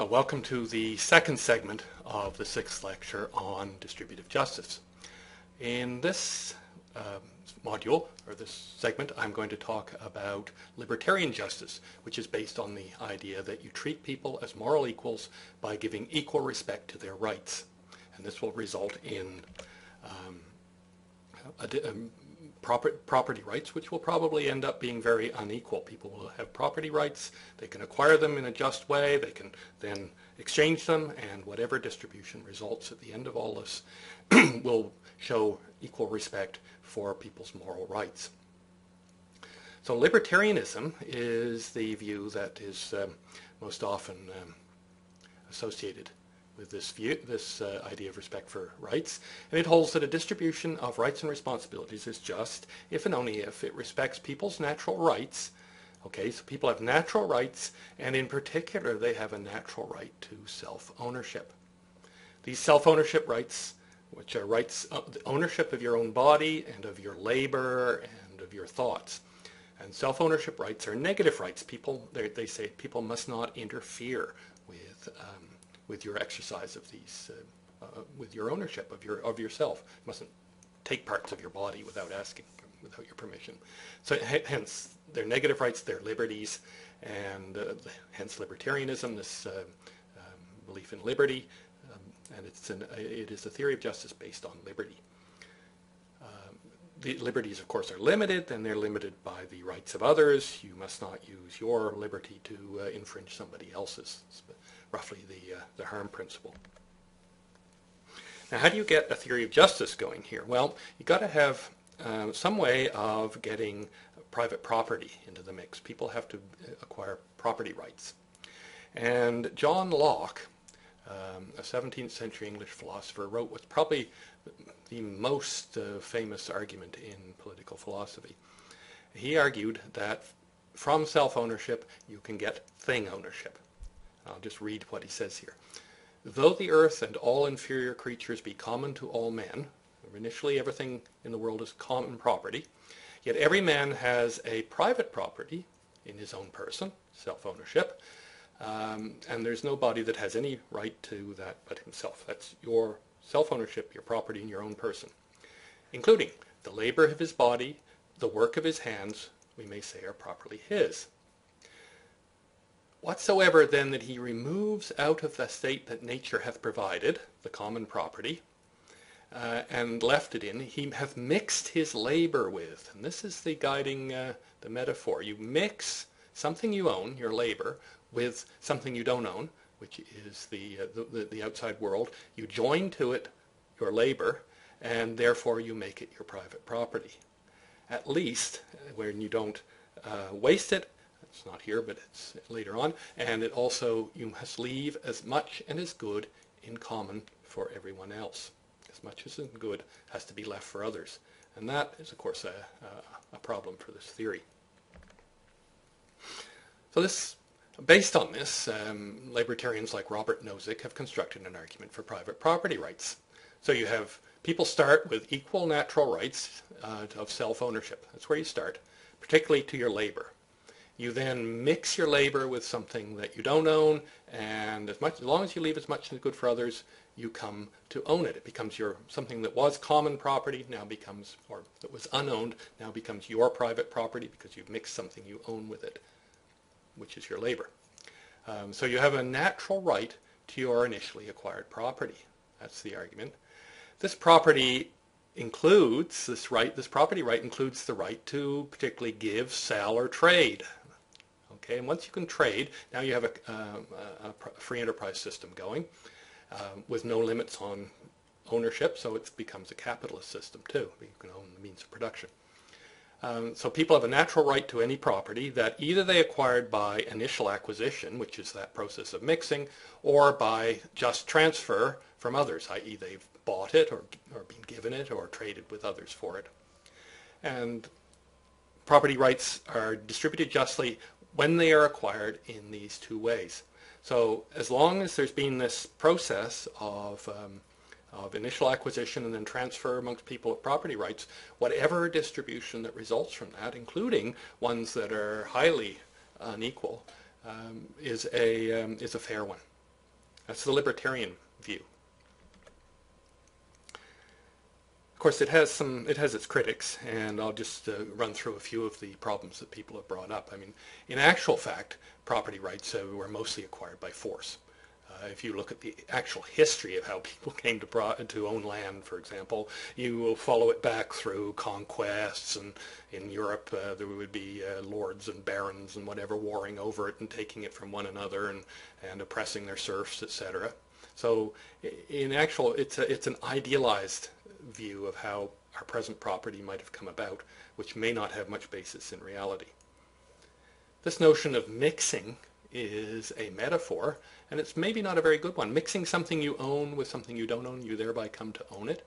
Well, welcome to the second segment of the sixth lecture on distributive justice. In this module, or this segment, I'm going to talk about libertarian justice, which is based on the idea that you treat people as moral equals by giving equal respect to their rights. And this will result in property rights, which will probably end up being very unequal. People will have property rights, they can acquire them in a just way, they can then exchange them, and whatever distribution results at the end of all this will show equal respect for people's moral rights. So libertarianism is the view that is most often associated with this idea of respect for rights, and it holds that a distribution of rights and responsibilities is just if and only if it respects people's natural rights. Okay, so people have natural rights, and in particular they have a natural right to self-ownership. These self-ownership rights, which are rights of the ownership of your own body and of your labor and of your thoughts. And self-ownership rights are negative rights. They say people must not interfere with your exercise of these, with your ownership of yourself. You mustn't take parts of your body without asking, without your permission. So hence, they're negative rights, they're liberties, and hence libertarianism, this belief in liberty, and it is a theory of justice based on liberty. The liberties, of course, are limited, and they're limited by the rights of others. You must not use your liberty to infringe somebody else's. It's roughly the harm principle. Now, how do you get a theory of justice going here? Well, you've got to have some way of getting private property into the mix. People have to acquire property rights. And John Locke, a 17th century English philosopher, wrote what's probably the most famous argument in political philosophy. He argued that from self-ownership you can get thing ownership. I'll just read what he says here. Though the earth and all inferior creatures be common to all men, initially everything in the world is common property, yet every man has a private property in his own person, self-ownership, and there's nobody that has any right to that but himself. That's your self-ownership, your property in your own person, including the labor of his body, the work of his hands, we may say, are properly his. Whatsoever then that he removes out of the state that nature hath provided, the common property, and left it in, he hath mixed his labor with. And this is the guiding, the metaphor. You mix something you own, your labor, with something you don't own, which is the outside world. You join to it your labor, and therefore you make it your private property. At least, when you don't waste it. It's not here, but it's later on. And it also, you must leave as much and as good in common for everyone else. As much as good has to be left for others. And that is, of course, a problem for this theory. So based on this, libertarians like Robert Nozick have constructed an argument for private property rights. So you have people start with equal natural rights of self-ownership. That's where you start, particularly to your labor. You then mix your labor with something that you don't own, and as long as you leave as much as good for others, you come to own it. It becomes something that was common property now becomes, or that was unowned, now becomes your private property because you've mixed something you own with it, which is your labor. So you have a natural right to your initially acquired property. That's the argument. This property includes, this property right includes the right to particularly give, sell, or trade. Okay, and once you can trade, now you have a free enterprise system going with no limits on ownership, so it becomes a capitalist system too. You can own the means of production. So people have a natural right to any property that either they acquired by initial acquisition, which is that process of mixing, or by just transfer from others, i.e. they've bought it or been given it or traded with others for it. And property rights are distributed justly when they are acquired in these two ways. So as long as there's been this process of initial acquisition and then transfer amongst people of property rights, whatever distribution that results from that, including ones that are highly unequal, is a fair one. That's the libertarian view. Of course, it has its critics, and I'll just run through a few of the problems that people have brought up. I mean, in actual fact, property rights were mostly acquired by force. If you look at the actual history of how people came to own land, for example, you will follow it back through conquests, and in Europe there would be lords and barons and whatever warring over it and taking it from one another and oppressing their serfs, etc. So in actual, it's an idealized view of how our present property might have come about, which may not have much basis in reality. This notion of mixing is a metaphor, and it's maybe not a very good one. Mixing something you own with something you don't own, you thereby come to own it.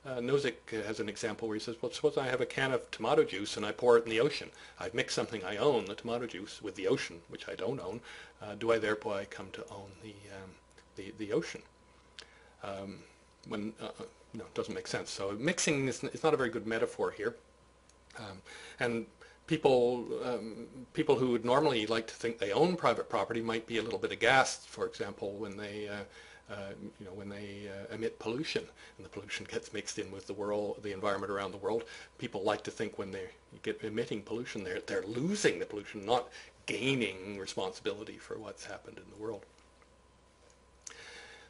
Nozick has an example where he says, well, suppose I have a can of tomato juice and I pour it in the ocean. I've mixed something I own, the tomato juice, with the ocean, which I don't own. Do I thereby come to own the ocean? No, it doesn't make sense. So mixing is not a very good metaphor here. And people who would normally like to think they own private property might be a little bit aghast, for example, when they emit pollution, and the pollution gets mixed in with the environment around the world. People like to think when they get emitting pollution, they're losing the pollution, not gaining responsibility for what's happened in the world.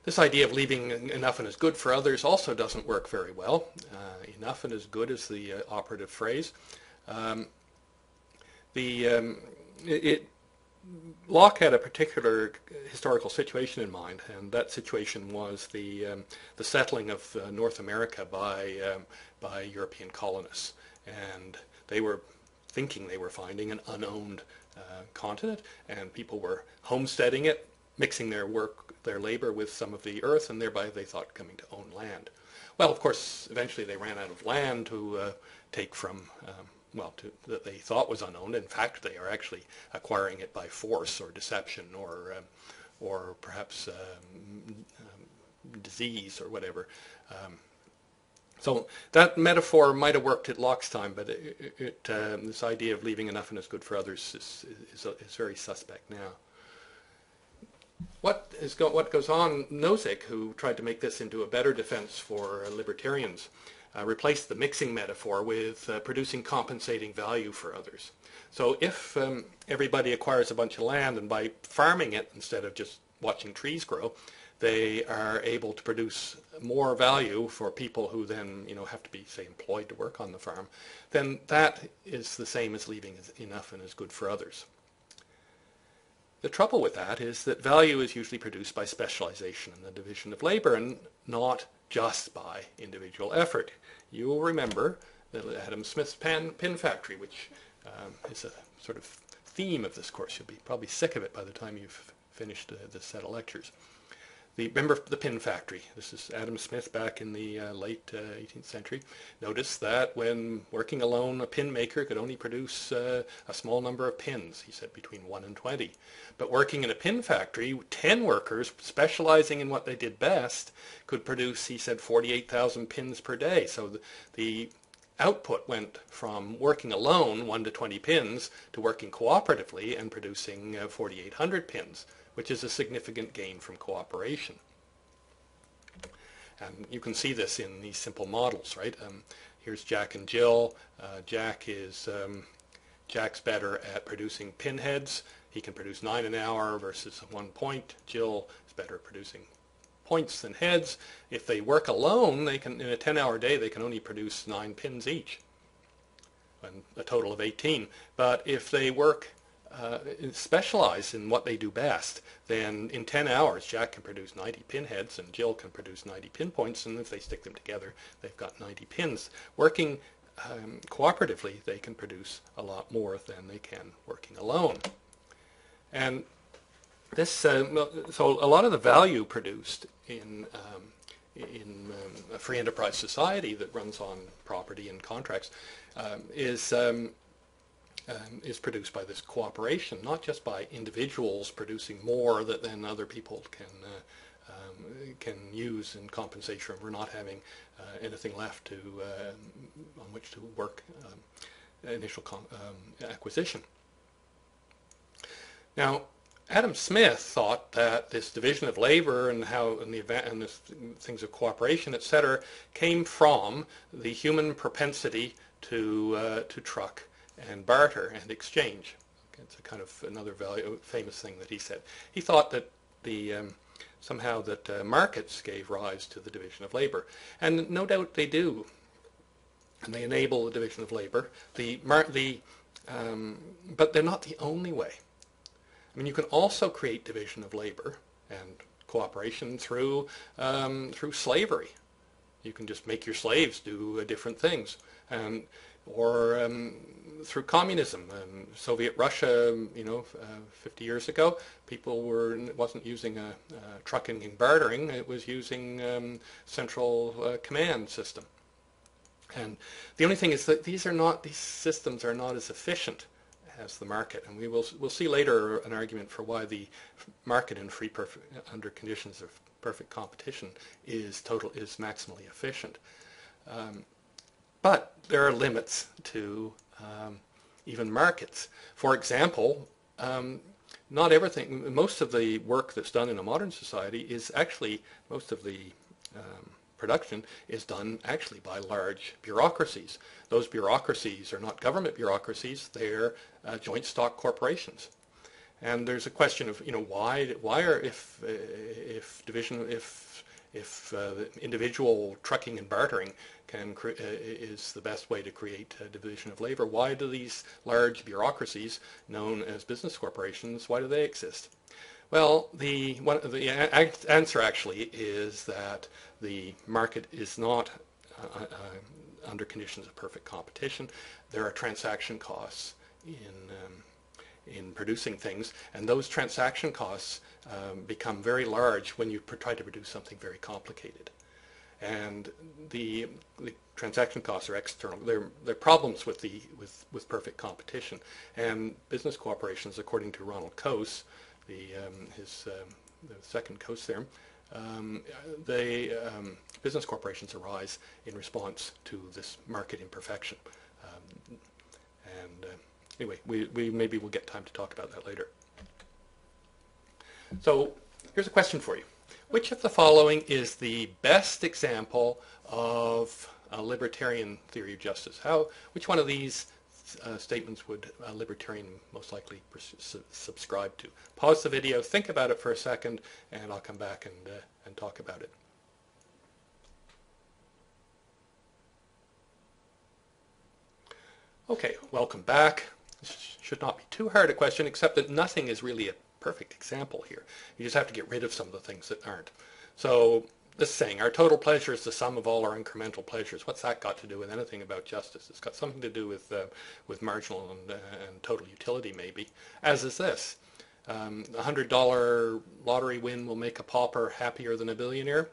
This idea of leaving enough and as good for others also doesn't work very well. Enough and as good is the operative phrase. Locke had a particular historical situation in mind, and that situation was the settling of North America by European colonists. And they were thinking they were finding an unowned continent, and people were homesteading it, mixing their labor with some of the earth, and thereby they thought coming to own land. Well, of course, eventually they ran out of land to take from, that they thought was unowned. In fact, they are actually acquiring it by force or deception or perhaps disease or whatever. So that metaphor might have worked at Locke's time, but this idea of leaving enough and as good for others is very suspect now. What goes on, Nozick, who tried to make this into a better defense for libertarians, replaced the mixing metaphor with producing compensating value for others. So if everybody acquires a bunch of land, and by farming it instead of just watching trees grow, they are able to produce more value for people who then have to be, say, employed to work on the farm, then that is the same as leaving enough and as good for others. The trouble with that is that value is usually produced by specialization in the division of labor and not just by individual effort. You will remember that Adam Smith's pin factory, which is a sort of theme of this course. You'll be probably sick of it by the time you've finished this set of lectures. Remember the pin factory. This is Adam Smith back in the late 18th century. Notice that when working alone, a pin maker could only produce a small number of pins. He said between 1 and 20. But working in a pin factory, 10 workers specializing in what they did best could produce, he said, 48,000 pins per day. So the output went from working alone, 1 to 20 pins, to working cooperatively and producing 4,800 pins, which is a significant gain from cooperation. And you can see this in these simple models, right? Here's Jack and Jill. Jack's better at producing pinheads. He can produce 9 an hour versus 1 point. Jill is better at producing points than heads. If they work alone, they can, in a 10-hour day, they can only produce 9 pins each, and a total of 18. But if they work specialize in what they do best, then in 10 hours Jack can produce 90 pinheads and Jill can produce 90 pinpoints, and if they stick them together they've got 90 pins. Working cooperatively, they can produce a lot more than they can working alone. And this, so a lot of the value produced in a free enterprise society that runs on property and contracts is produced by this cooperation, not just by individuals producing more that then other people can use in compensation for not having anything left on which to work initial acquisition. Now, Adam Smith thought that this division of labor and the things of cooperation, etc., came from the human propensity to truck and barter and exchange. It's a kind of another famous thing that he said. He thought that somehow that markets gave rise to the division of labor, and no doubt they do, and they enable the division of labor. But they're not the only way. I mean, you can also create division of labor and cooperation through slavery. You can just make your slaves do different things, or through communism. Soviet Russia, 50 years ago, wasn't using trucking and bartering. It was using central command system. And the only thing is that these systems are not as efficient as the market, and we'll see later an argument for why the market under conditions of perfect competition is maximally efficient. But there are limits to even markets. For example, not everything. Most of the work that's done in a modern society is actually most of the production is done actually by large bureaucracies. Those bureaucracies are not government bureaucracies; they're joint stock corporations. And there's a question of if the individual trucking and bartering is the best way to create a division of labor, why do these large bureaucracies known as business corporations, why do they exist? Well, the answer actually is that the market is not under conditions of perfect competition. There are transaction costs in producing things, and those transaction costs become very large when you try to produce something very complicated. And the transaction costs are external. They're problems with perfect competition. And business corporations, according to Ronald Coase, the second Coase theorem, business corporations arise in response to this market imperfection. Anyway, maybe we'll get time to talk about that later. So here's a question for you. Which of the following is the best example of a libertarian theory of justice? Which one of these statements would a libertarian most likely subscribe to? Pause the video, think about it for a second, and I'll come back and talk about it. Okay, welcome back. This should not be too hard a question, except that nothing is really a perfect example here. You just have to get rid of some of the things that aren't. So this saying, our total pleasure is the sum of all our incremental pleasures. What's that got to do with anything about justice? It's got something to do with marginal and total utility, maybe, as is this. A $100 lottery win will make a pauper happier than a billionaire.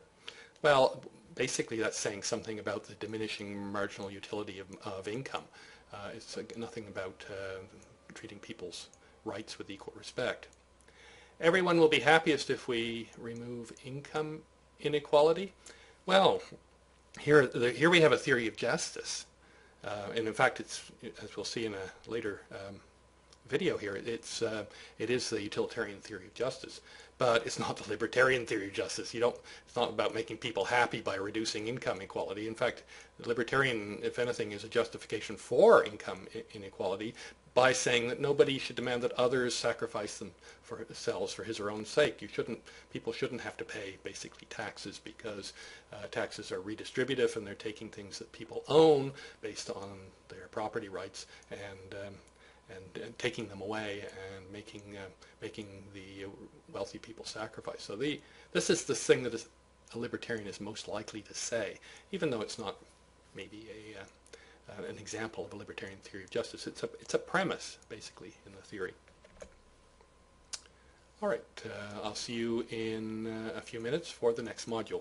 Well, basically that's saying something about the diminishing marginal utility of income. It's nothing about treating people's rights with equal respect. Everyone will be happiest if we remove income inequality. Well, here we have a theory of justice. And in fact, it's, as we'll see in a later video here, it is the utilitarian theory of justice. But it's not the libertarian theory of justice. It's not about making people happy by reducing income inequality. In fact, the libertarian, if anything, is a justification for income inequality by saying that nobody should demand that others sacrifice themselves for his or her own sake. People shouldn't have to pay basically taxes because taxes are redistributive and they're taking things that people own based on their property rights and taking them away and making the wealthy people sacrifice. So this is the thing that a libertarian is most likely to say, even though it's not maybe an example of a libertarian theory of justice. It's a premise, basically, in the theory. All right, I'll see you in a few minutes for the next module.